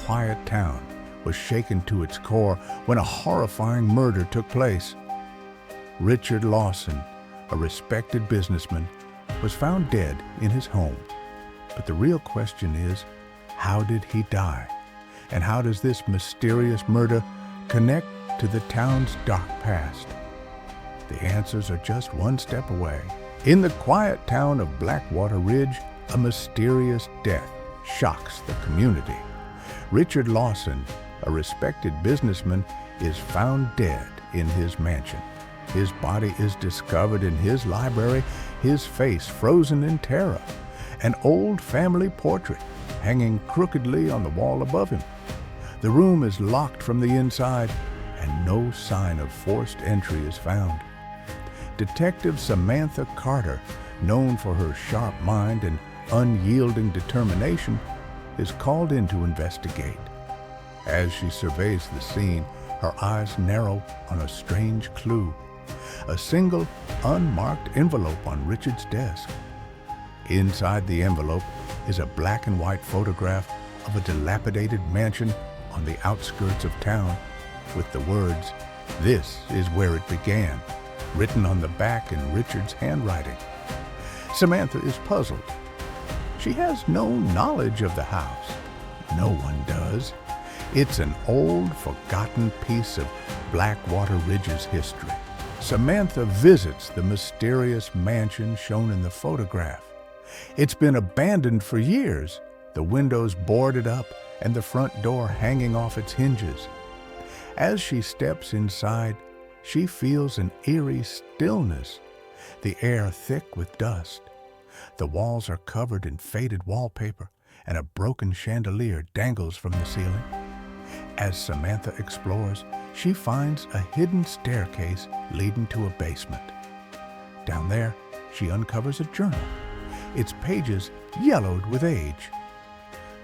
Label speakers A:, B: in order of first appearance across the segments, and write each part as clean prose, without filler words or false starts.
A: quiet town was shaken to its core when a horrifying murder took place. Richard Lawson, a respected businessman, was found dead in his home. But the real question is, how did he die? And how does this mysterious murder connect to the town's dark past? The answers are just one step away. In the quiet town of Blackwater Ridge, a mysterious death shocks the community. Richard Lawson, a respected businessman, is found dead in his mansion. His body is discovered in his library, his face frozen in terror, an old family portrait hanging crookedly on the wall above him. The room is locked from the inside, and no sign of forced entry is found. Detective Samantha Carter, known for her sharp mind and unyielding determination, is called in to investigate. As she surveys the scene, her eyes narrow on a strange clue: a single, unmarked envelope on Richard's desk. Inside the envelope is a black and white photograph of a dilapidated mansion on the outskirts of town, with the words, "This is where it began," written on the back in Richard's handwriting. Samantha is puzzled. She has no knowledge of the house. No one does. It's an old, forgotten piece of Blackwater Ridge's history. Samantha visits the mysterious mansion shown in the photograph. It's been abandoned for years, the windows boarded up and the front door hanging off its hinges. As she steps inside, she feels an eerie stillness, the air thick with dust. The walls are covered in faded wallpaper, and a broken chandelier dangles from the ceiling. As Samantha explores, she finds a hidden staircase leading to a basement. Down there, she uncovers a journal, its pages yellowed with age.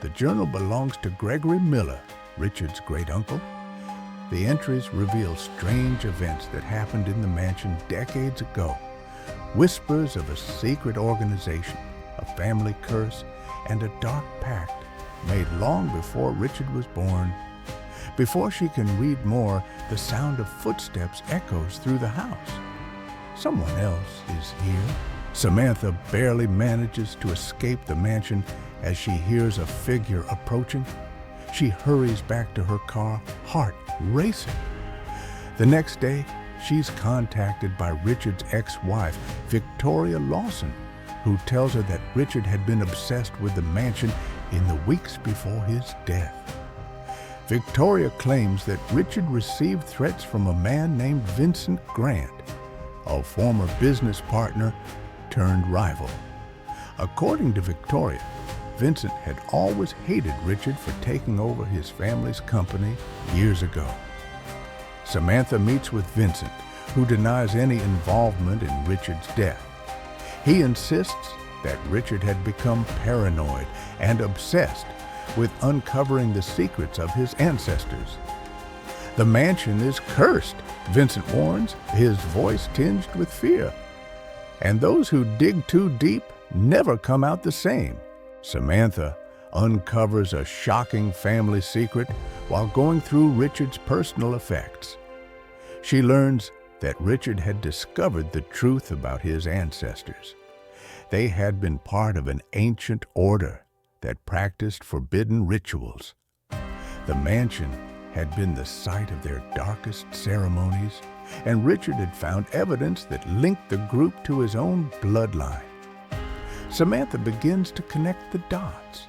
A: The journal belongs to Gregory Miller, Richard's great-uncle. The entries reveal strange events that happened in the mansion decades ago. Whispers of a secret organization, a family curse, and a dark pact made long before Richard was born. Before she can read more, the sound of footsteps echoes through the house. Someone else is here. Samantha barely manages to escape the mansion as she hears a figure approaching. She hurries back to her car, heart racing. The next day, she's contacted by Richard's ex-wife, Victoria Lawson, who tells her that Richard had been obsessed with the mansion in the weeks before his death. Victoria claims that Richard received threats from a man named Vincent Grant, a former business partner turned rival. According to Victoria, Vincent had always hated Richard for taking over his family's company years ago. Samantha meets with Vincent, who denies any involvement in Richard's death. He insists that Richard had become paranoid and obsessed with uncovering the secrets of his ancestors. The mansion is cursed, Vincent warns, his voice tinged with fear. And those who dig too deep never come out the same. Samantha uncovers a shocking family secret while going through Richard's personal effects. She learns that Richard had discovered the truth about his ancestors. They had been part of an ancient order that practiced forbidden rituals. The mansion had been the site of their darkest ceremonies, and Richard had found evidence that linked the group to his own bloodline. Samantha begins to connect the dots.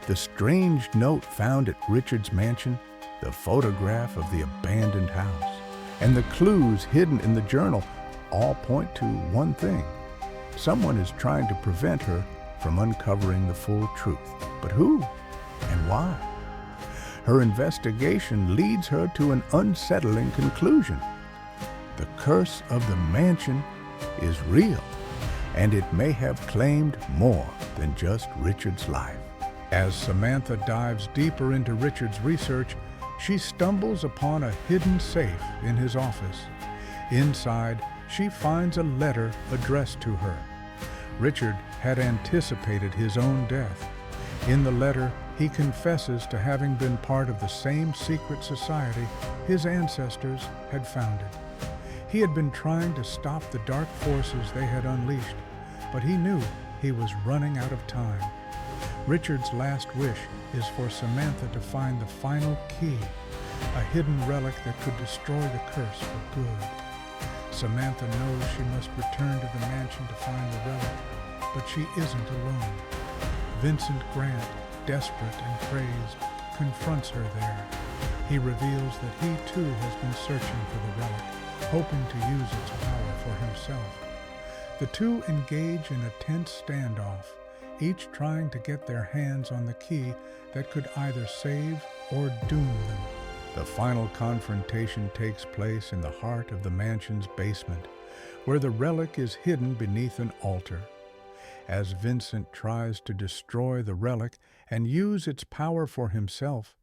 A: The strange note found at Richard's mansion, the photograph of the abandoned house, and the clues hidden in the journal all point to one thing. Someone is trying to prevent her from uncovering the full truth. But who and why? Her investigation leads her to an unsettling conclusion. The curse of the mansion is real, and it may have claimed more than just Richard's life. As Samantha dives deeper into Richard's research, she stumbles upon a hidden safe in his office. Inside, she finds a letter addressed to her. Richard had anticipated his own death. In the letter, He confesses to having been part of the same secret society his ancestors had founded. He had been trying to stop the dark forces they had unleashed, but he knew he was running out of time. Richard's last wish is for Samantha to find the final key, a hidden relic that could destroy the curse for good. Samantha knows she must return to the mansion to find the relic, but she isn't alone. Vincent Grant, desperate and crazed, confronts her there. He reveals that he too has been searching for the relic, hoping to use its power for himself. The two engage in a tense standoff, each trying to get their hands on the key that could either save or doom them. The final confrontation takes place in the heart of the mansion's basement, where the relic is hidden beneath an altar. As Vincent tries to destroy the relic and use its power for himself,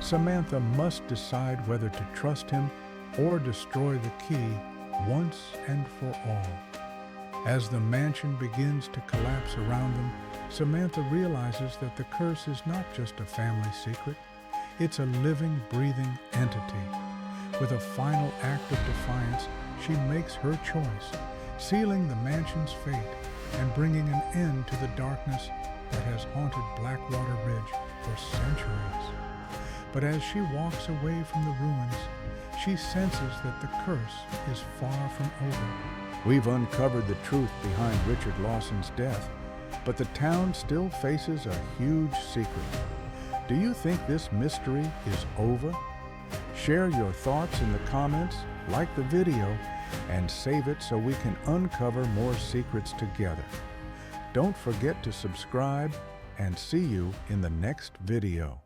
A: Samantha must decide whether to trust him or destroy the key once and for all. As the mansion begins to collapse around them, Samantha realizes that the curse is not just a family secret, it's a living, breathing entity. With a final act of defiance, she makes her choice, sealing the mansion's fate and bringing an end to the darkness that has haunted Blackwater Ridge for centuries. But as she walks away from the ruins, she senses that the curse is far from over. We've uncovered the truth behind Richard Lawson's death, but the town still faces a huge secret. Do you think this mystery is over? Share your thoughts in the comments, like the video, and save it so we can uncover more secrets together. Don't forget to subscribe, and see you in the next video.